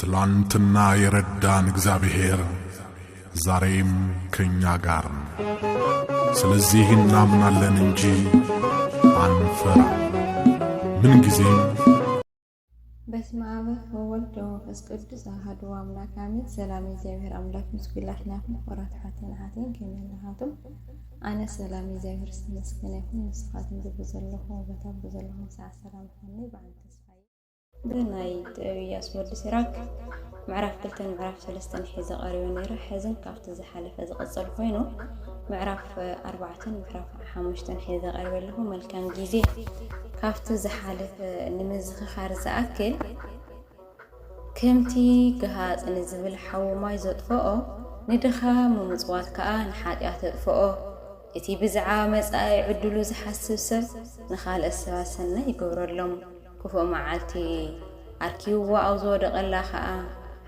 ትላንትና የረዳን እግዚአብሔር ዛሬም ከኛ ጋር ነው። ስለዚህ እናምናለን እንጂ አንፈራም። ምን ጊዜም በስመ አብ ወወልድ ወመንፈስ ቅዱስ አሐዱ አምላክ አሜን። ሰላም እግዚአብሔር አምላክ ምስጉላትና ወራታትን ሀቴን ከመናሃቱም አነ ሰላም እግዚአብሔር ይመስገን ይሁን። መስዋዕትን በዘለሁ ወበታም በዘለሁ ሰዓት ሰላም ሆነ በአንተ ተስፋዬ ብናይ ጥያስ ወድ ሲራክ ምዕራፍ 2 ምዕራፍ 3 ሒዘ ቀሪው ነይረ ሕዝን ካፍተ ዝሓለፈ ዝቀጽል ኮይኑ ምዕራፍ 4 ምዕራፍ 5 ሒዘ ቀርበለሁ መልካም ጊዜ ካፍተ ዝሓለፈ ንምዝኽኻር ዝኣክል ከምቲ ገሃጽ ንዝብል ሓውማይ ዘጥፍኦ ንድኻ ምምጽዋት ከዓ ንሓጢኣት ተጥፍኦ እቲ ብዛዕባ መጻኢ ዕድሉ ዝሓስብ ሰብ ንኻልእ ሰባት ሰናይ ይገብረሎም ክፉእ መዓልቲ ኣርኪብዋ ኣብ ዝወደቐላ ከዓ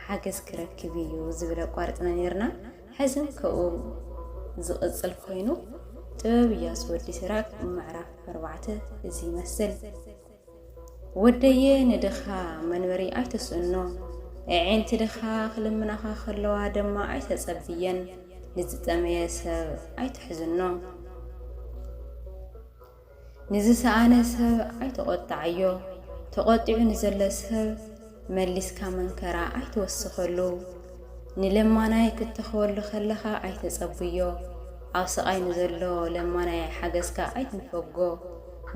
ሓገዝ ክረክብ እዩ ዝብል ኣቋርጥና ነርና። ሕዝን ከኡ ዝቕጽል ኮይኑ ጥበብ ኢያሱ ወዲ ሲራክ ምዕራፍ 4 እዚ ይመስል። ወደየ ንድኻ መንበሪ ኣይተስእኖ ዕንቲ ድኻ ክልምናኻ ከለዋ ድማ ኣይተጸብየን ንዝጠመየ ሰብ ኣይትሕዝኖ ንዝሰኣነ ሰብ ኣይተቖጣዕዮ ተቖጢዑ ንዘለ ሰብ መሊስካ መንከራ ኣይትወስኸሉ ንለማናይ ክትኸወሉ ከለኻ ኣይተጸብዮ ኣብ ስቓይ ንዘሎ ለማናይ ሓገዝካ ኣይትንፈጎ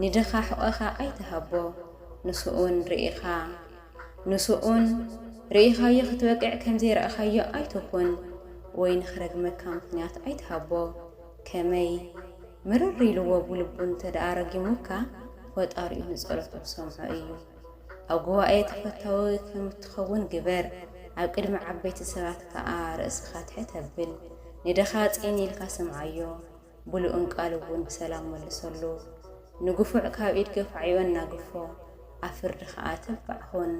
ንድኻ ሕቆኻ ኣይትሃቦ ንስኡን ርኢኻዮ ክትበቅዕ ከምዘይረእኻዮ ኣይትኹን ወይ ንኽረግመካ ምክንያት ኣይትሃቦ ከመይ ምርር ኢልዎ ብልቡ እንተደኣረጊሙካ ፈጣሪኡ ንጸሎቱ ሰምዖ እዩ። ኣብ ጉባኤ ተፈታዊ ከምትኸውን ግበር ኣብ ቅድሚ ዓበይቲ ሰባት ከዓ ርእስኻ ትሕት ኣብል ንድኻ ፂን ኢልካ ስምዓዮ ብሉእን ቃል እውን ብሰላም መልሰሉ ንግፉዕ ካብ ኢድ ገፋዕዮ እናግፎ ኣብ ፍርዲ ከዓ ተባዕኹን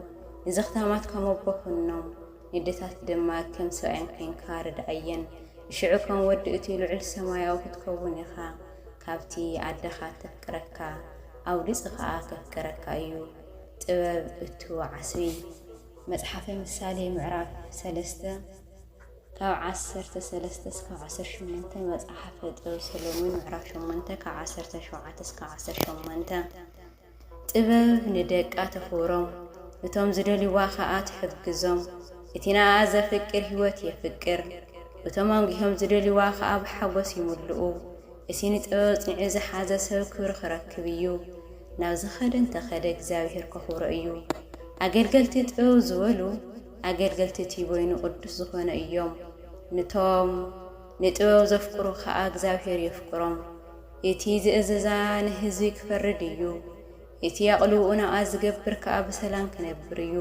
ንዝኽታማት ከመቦኹኖም ንድታት ድማ ከም ሰብኣይን ኮንካ ርድኣየን ሽዑ ከም ወዲ እቲ ልዑል ሰማያዊ ክትከውን ኢኻ ካብቲ ዓድኻ ተፍቅረካ ኣብ ልጽ ከዓ ከፍቅረካ እዩ። ጥበብ እትወዓስቢ መጽሓፈ ምሳሌ ምዕራፍ 3 ካብ 13 እስካብ 18 መጽሓፈ ጥበብ ሰሎሞን ምዕራፍ 8 ካብ 17 እስካብ 18 ጥበብ ንደቃ ተኽብሮም እቶም ዝደልይዋ ከዓ ትሕግዞም እቲ ንኣ ዘፍቅር ህይወት የፍቅር እቶም ኣንጊሆም ዝደልይዋ ከዓ ብሓጎስ ይምልኡ እቲ ንጥበብ ጽንዒ ዝሓዘ ሰብ ክብሪ ክረክብ እዩ ናብ ዝኸደ እንተኸደ እግዚኣብሔር ከኽብሮ እዩ። ኣገልገልቲ ጥበብ ዝበሉ ኣገልገልቲ እቲ ቦይኑ ቅዱስ ዝኾነ እዮም ንቶም ንጥበብ ዘፍቅሩ ከዓ እግዚኣብሔር የፍቅሮም እቲ ዝእዘዛ ንህዝቢ ክፈርድ እዩ እቲ ኣቕልብኡ ናብኣ ዝገብር ከዓ ብሰላም ክነብር እዩ።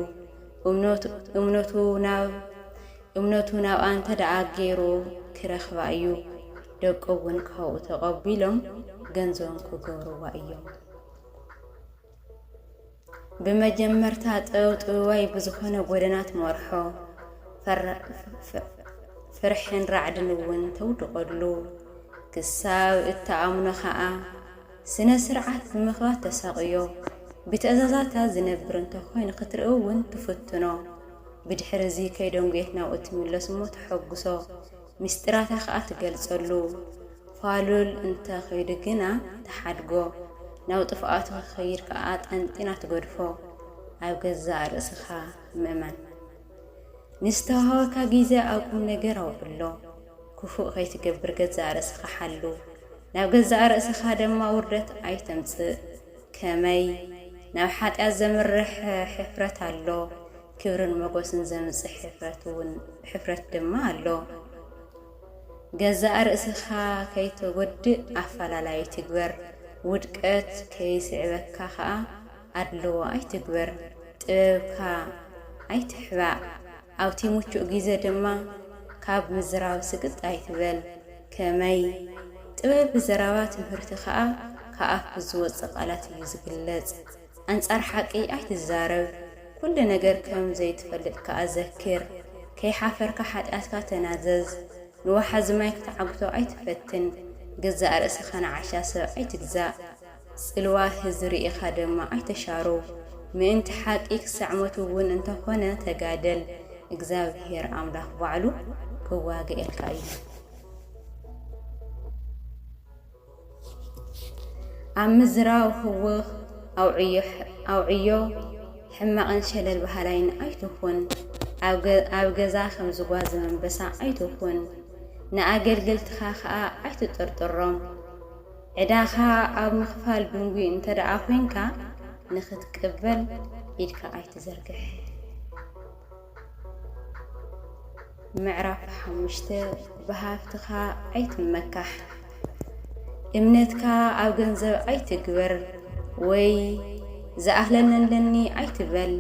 እምነቱ ናብኣ እንተደኣ ገይሩ ክረኽባ እዩ ደቆ እውን ካብኡ ተቐቢሎም ገንዘቦም ክገብርዋ እዮም። ብመጀመርታ ጥበባይ ብዝኾነ ጎደናት መርሖ ፍርሕን ራዕድን እውን ተውድቐሉ ክሳብ እተኣምኖ ከዓ ስነ ስርዓት ብምኽባት ተሳቕዮ ብትእዛዛታ ዝነብር እንተኾይኑ ክትርእዮ እውን ትፍትኖ ብድሕሪ እዚ ከይደንጉየት ናብኡ ትምለስ እሞ ተሐጉሶ ምስጢራታ ከዓ ትገልጸሉ ፋሉል እንተኸይዱ ግና ተሓድጎ ናብ ጥፍኣቱ ክኸይድ ከዓ ጠንጢና ትገድፎ ኣብ ገዛእ ርእስኻ ምእመን ንዝተዋሃበካ ጊዜ ኣብ ቁም ነገር ኣውዕሎ ክፉእ ከይትገብር ገዛእ ርእስኻ ሓሉ ናብ ገዛእ ርእስኻ ድማ ውርደት ኣይተምጽእ ከመይ ናብ ሓጢኣት ዘምርሕ ሕፍረት ኣሎ ክብርን መጎስን ዘምጽእ ሕፍረት ድማ ኣሎ። ገዛእ ርእስኻ ከይተጐድእ ኣፈላላይ ትግበር ውድቀት ከይስዕበካ ከዓ ኣድልዎ ኣይትግበር ጥበብካ ኣይትሕባእ ኣብቲ ምቹእ ጊዜ ድማ ካብ ምዝራብ ስቅጥ ኣይትበል ከመይ ጥበብ ብዘረባ ትምህርቲ ከዓ ከኣፍ ብዝወፅእ ቃላት እዩ ዝግለጽ ኣንጻር ሓቂ ኣይትዛረብ ኩሉ ነገር ከም ዘይትፈልጥ ከዓ ዘክር ከይሓፈርካ ሓጢኣትካ ተናዘዝ ንዋሓዚ ማይ ክትዓግቶ ኣይትፈትን ገዛእ ርእስኻ ንዓሻ ሰብ ኣይትግዛእ ጽልዋ ህዝሪኢኻ ድማ ኣይተሻሩ ምእንቲ ሓቂ ክሳዕመቱ እውን እንተኾነ ተጋደል እግዚአብሔር አምላክ ባዕሉ ክዋግአልካ እዩ ኣብ ምዝራው ህውኽ ኣውዕዮ ሕማቕን ሸለል ባህላይን ኣይትኹን ኣብ ገዛ ከም ዝጓዝ መንበሳ ኣይትኹን ንኣገልገልትኻ ከዓ ኣይትጥርጥሮም ዕዳኻ ኣብ ምኽፋል ድንጉ እንተደኣ ኮንካ ንኽትቅበል ኢድካ ኣይትዘርግሕ ምዕራፍ 5 ብሃብትኻ ኣይትመካሕ እምነትካ ኣብ ገንዘብ ኣይትግበር ወይ ዝኣህለነለኒ ኣይትበል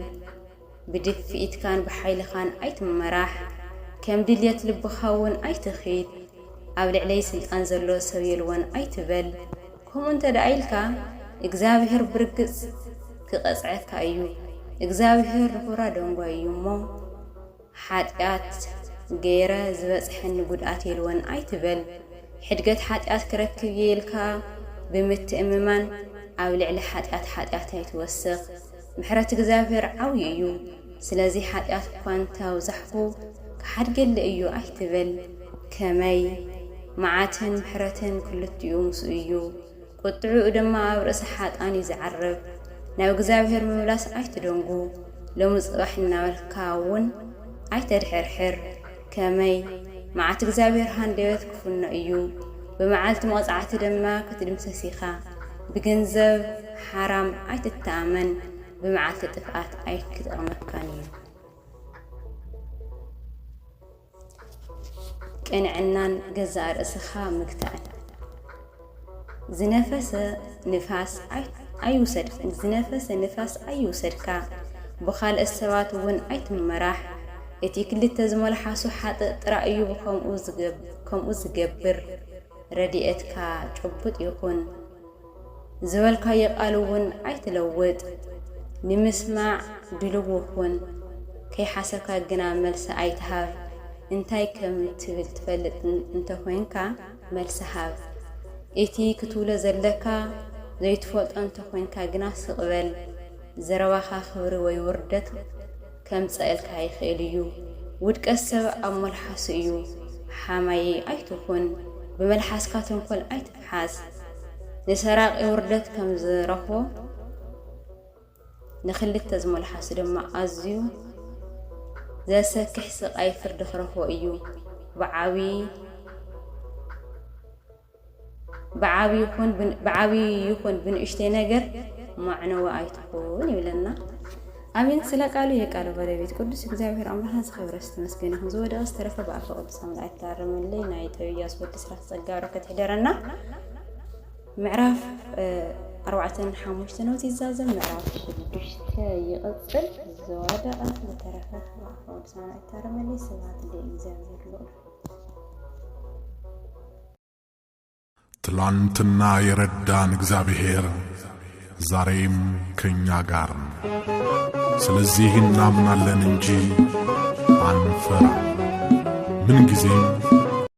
ብድፍኢትካን ብሓይልኻን ኣይትመራሕ ከም ድልየት ልብኻ እውን ኣይትኺድ ኣብ ልዕለይ ስልጣን ዘሎ ሰብ የልዎን ኣይትበል ከምኡ እንተደኣ ኢልካ እግዚኣብሔር ብርግጽ ክቐጽዐካ እዩ እግዚኣብሔር ንኹራ ደንጓ እዩ እሞ ሓጢኣት ገይረ ዝበጽሐኒ ጉድኣት የልዎን ኣይትበል ሕድገት ሓጢኣት ክረክብ የልካ ብምትእምማን ኣብ ልዕሊ ሓጢኣት ኣይትወስኽ ምሕረት እግዚአብሔር ዓብዪ እዩ ስለዚ ሓጢኣት እኳ እንተብዛሕኩ ክሓድገሊ እዩ ኣይትበል ከመይ መዓትን ምሕረትን ክልቲኡ ምስኡ እዩ ቁጥዑኡ ድማ ኣብ ርእሲ ሓጣን እዩ ዝዓርብ ናብ እግዚአብሔር ምምላስ ኣይትደንጉ ሎሚ ጽባሕ እናበልካ እውን ኣይተድሕርሕር ከመይ መዓት እግዚአብሔር ሃንደበት ክፉኖ እዩ በመዓልቲ መቕጻዕቲ ድማ ክትድምሰስ ኢኻ ብገንዘብ ሓራም ኣይትተኣመን በመዓልቲ ጥፍኣት ኣይክጠቕመካን እዩ ቅንዕናን ገዛእ ርእስኻ ምግታእን ዝነፈሰ ንፋስ ኣይውሰድካ ብኻልእ ሰባት እውን ኣይትመራሕ እቲ ክልተ ዝመልሓሱ ሓጥእ ጥራይ እዩ ከምኡ ዝገብር ረድኤትካ ጭቡጥ ይኹን ዝበልካዮ ቃል እውን ኣይትለውጥ ንምስማዕ ድልው ሁን ከይሓሰብካ ግና መልሲ ኣይትሃብ እንታይ ከም ትብል ትፈልጥ እንተኮይንካ መልሲ ሃብ እቲ ክትብሎ ዘለካ ዘይትፈልጦ እንተኮይንካ ግና ስቕበል ዘረባኻ ክብሪ ወይ ውርደት ከም ፀልካ ይኽእል እዩ ውድቀት ሰብ ኣብ መልሓሱ እዩ ሓማይ ኣይትኹን ብመልሓስካ ተንኮል ኣይትፍሓስ ንሰራቂ ውርደት ከም ዝረኽቦ ንኽልተ ዝመልሓሱ ድማ ኣዝዩ ዘሰክሕ ስቃይ ፍርዲ ክረኽቦ እዩ ብዓብዪ ይኹን ብንእሽተይ ነገር ማዕነዊ ኣይትኹን ይብለና አሜን ስለ ቃሉ የቃሉ ባለቤት ቅዱስ እግዚአብሔር አምላክን ዝኸብረስ ተመስገን ይሁን ዘወደቀ ዝተረፈ በአፈ ቅዱስ አምላክ ታረመልይ ናይ ጠብያስ ወዲ ስራት ጸጋ በረከት ይደረና ምዕራፍ 45 ነው ሲዛዘም ምዕራፍ 6 ይቀጥል ዘወደቀ ዝተረፈ በአፈ ቅዱስ አምላክ ታረመልይ ስብሐት ለእግዚአብሔር ልዑል ትላንትና የረዳን እግዚአብሔር ዛሬም ከኛ ጋር ነው ስለዚህ እናምናለን እንጂ አንፈራም ምን ጊዜም